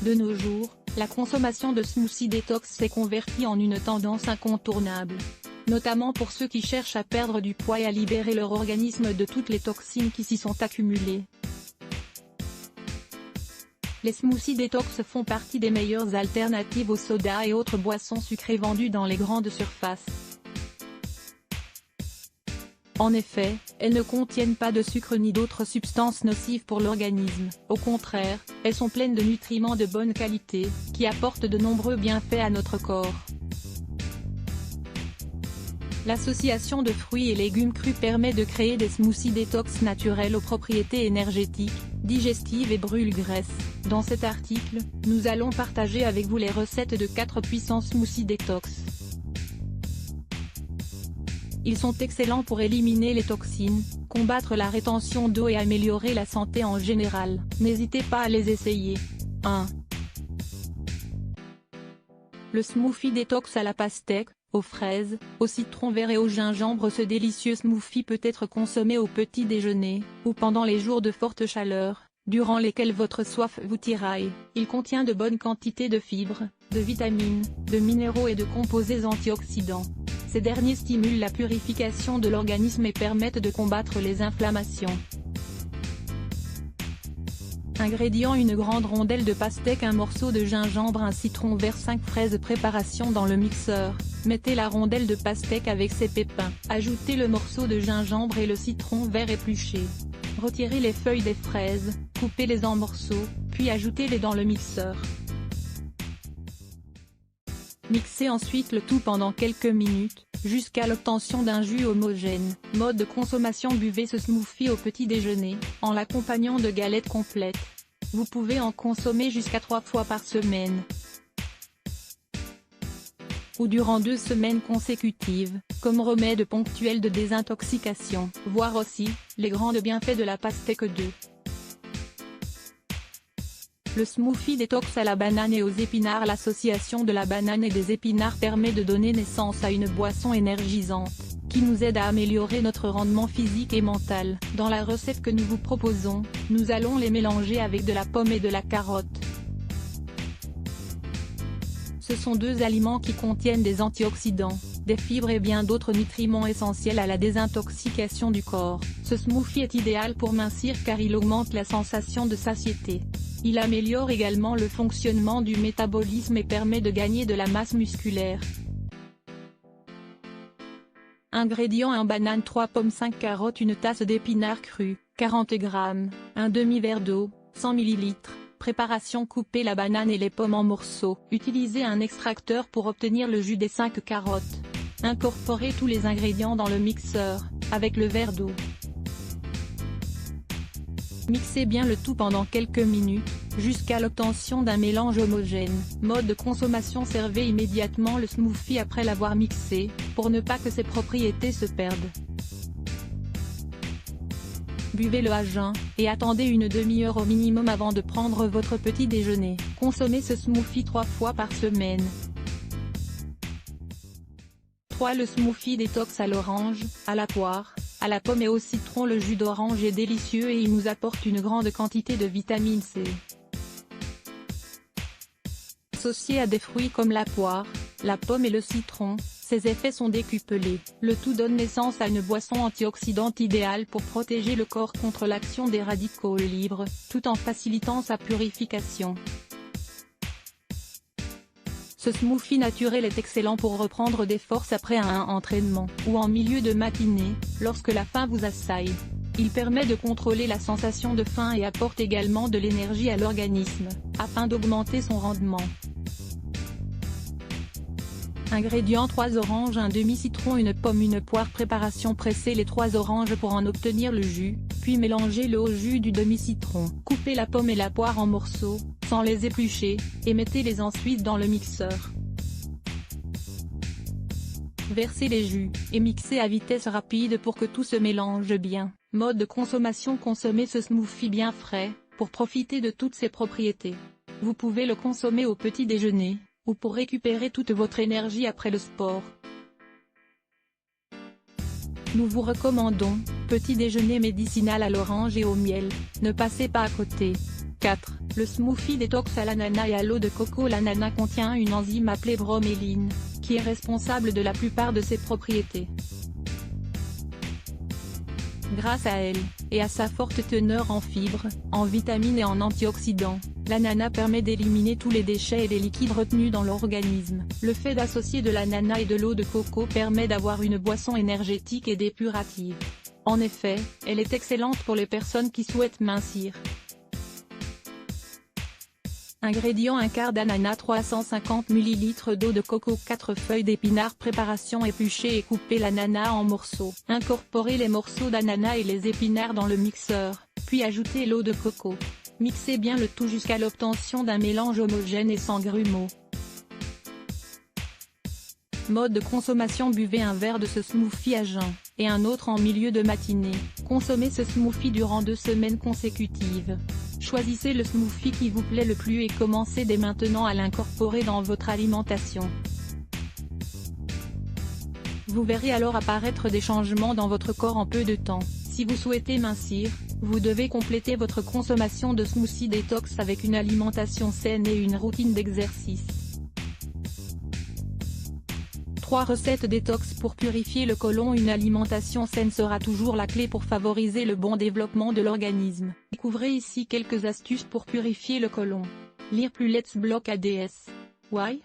De nos jours, la consommation de smoothies détox s'est convertie en une tendance incontournable. Notamment pour ceux qui cherchent à perdre du poids et à libérer leur organisme de toutes les toxines qui s'y sont accumulées. Les smoothies détox font partie des meilleures alternatives aux sodas et autres boissons sucrées vendues dans les grandes surfaces. En effet, elles ne contiennent pas de sucre ni d'autres substances nocives pour l'organisme. Au contraire, elles sont pleines de nutriments de bonne qualité, qui apportent de nombreux bienfaits à notre corps. L'association de fruits et légumes crus permet de créer des smoothies détox naturels aux propriétés énergétiques, digestives et brûle-graisse. Dans cet article, nous allons partager avec vous les recettes de 4 puissants smoothies détox. Ils sont excellents pour éliminer les toxines, combattre la rétention d'eau et améliorer la santé en général. N'hésitez pas à les essayer. 1. Le smoothie détox à la pastèque, aux fraises, au citron vert et au gingembre. Ce délicieux smoothie peut être consommé au petit déjeuner, ou pendant les jours de forte chaleur, durant lesquels votre soif vous tiraille. Il contient de bonnes quantités de fibres, de vitamines, de minéraux et de composés antioxydants. Ces derniers stimulent la purification de l'organisme et permettent de combattre les inflammations. Ingrédients: une grande rondelle de pastèque, un morceau de gingembre, un citron vert, 5 fraises. Préparation dans le mixeur. Mettez la rondelle de pastèque avec ses pépins. Ajoutez le morceau de gingembre et le citron vert épluché. Retirez les feuilles des fraises, coupez-les en morceaux, puis ajoutez-les dans le mixeur. Mixez ensuite le tout pendant quelques minutes, jusqu'à l'obtention d'un jus homogène. Mode de consommation: buvez ce smoothie au petit déjeuner, en l'accompagnant de galettes complètes. Vous pouvez en consommer jusqu'à 3 fois par semaine, ou durant 2 semaines consécutives, comme remède ponctuel de désintoxication. Voir aussi, les grands bienfaits de la pastèque 2. Le smoothie détox à la banane et aux épinards. L'association de la banane et des épinards permet de donner naissance à une boisson énergisante, qui nous aide à améliorer notre rendement physique et mental. Dans la recette que nous vous proposons, nous allons les mélanger avec de la pomme et de la carotte. Ce sont 2 aliments qui contiennent des antioxydants, des fibres et bien d'autres nutriments essentiels à la désintoxication du corps. Ce smoothie est idéal pour mincir car il augmente la sensation de satiété. Il améliore également le fonctionnement du métabolisme et permet de gagner de la masse musculaire. Ingrédients: 1 banane, 3 pommes, 5 carottes, une tasse d'épinards crus, 40 g, un demi-verre d'eau, 100 ml. Préparation: coupez la banane et les pommes en morceaux. Utilisez un extracteur pour obtenir le jus des 5 carottes. Incorporez tous les ingrédients dans le mixeur, avec le verre d'eau. Mixez bien le tout pendant quelques minutes, jusqu'à l'obtention d'un mélange homogène. Mode de consommation: servez immédiatement le smoothie après l'avoir mixé, pour ne pas que ses propriétés se perdent. Buvez-le à jeun, et attendez une demi-heure au minimum avant de prendre votre petit déjeuner. Consommez ce smoothie 3 fois par semaine. 3. Le smoothie détox à l'orange, à la poire, à la pomme et au citron. Le jus d'orange est délicieux et il nous apporte une grande quantité de vitamine C. Associé à des fruits comme la poire, la pomme et le citron, ses effets sont décuplés. Le tout donne naissance à une boisson antioxydante idéale pour protéger le corps contre l'action des radicaux libres, tout en facilitant sa purification. Ce smoothie naturel est excellent pour reprendre des forces après un entraînement, ou en milieu de matinée, lorsque la faim vous assaille. Il permet de contrôler la sensation de faim et apporte également de l'énergie à l'organisme, afin d'augmenter son rendement. Ingrédients: 3 oranges, un demi-citron, une pomme, une poire. Préparation: pressez les 3 oranges pour en obtenir le jus, puis mélangez-le au jus du demi-citron. Coupez la pomme et la poire en morceaux, sans les éplucher, et mettez-les ensuite dans le mixeur. Versez les jus, et mixez à vitesse rapide pour que tout se mélange bien. Mode de consommation: consommez ce smoothie bien frais, pour profiter de toutes ses propriétés. Vous pouvez le consommer au petit déjeuner, ou pour récupérer toute votre énergie après le sport. Nous vous recommandons, petit déjeuner médicinal à l'orange et au miel, ne passez pas à côté. 4. Le smoothie détox à l'ananas et à l'eau de coco. L'ananas contient une enzyme appelée broméline, qui est responsable de la plupart de ses propriétés. Grâce à elle, et à sa forte teneur en fibres, en vitamines et en antioxydants, l'ananas permet d'éliminer tous les déchets et les liquides retenus dans l'organisme. Le fait d'associer de l'ananas et de l'eau de coco permet d'avoir une boisson énergétique et dépurative. En effet, elle est excellente pour les personnes qui souhaitent mincir. Ingrédients: un quart d'ananas, 350 ml d'eau de coco, 4 feuilles d'épinards. Préparation: éplucher et couper l'ananas en morceaux. Incorporer les morceaux d'ananas et les épinards dans le mixeur, puis ajouter l'eau de coco. Mixez bien le tout jusqu'à l'obtention d'un mélange homogène et sans grumeaux. Mode de consommation: buvez un verre de ce smoothie à jeun, et un autre en milieu de matinée. Consommez ce smoothie durant 2 semaines consécutives. Choisissez le smoothie qui vous plaît le plus et commencez dès maintenant à l'incorporer dans votre alimentation. Vous verrez alors apparaître des changements dans votre corps en peu de temps. Si vous souhaitez mincir, vous devez compléter votre consommation de smoothie détox avec une alimentation saine et une routine d'exercice. 3 recettes détox pour purifier le côlon. Une alimentation saine sera toujours la clé pour favoriser le bon développement de l'organisme. Découvrez ici quelques astuces pour purifier le côlon. Lire plus. Let's block ADS. Why?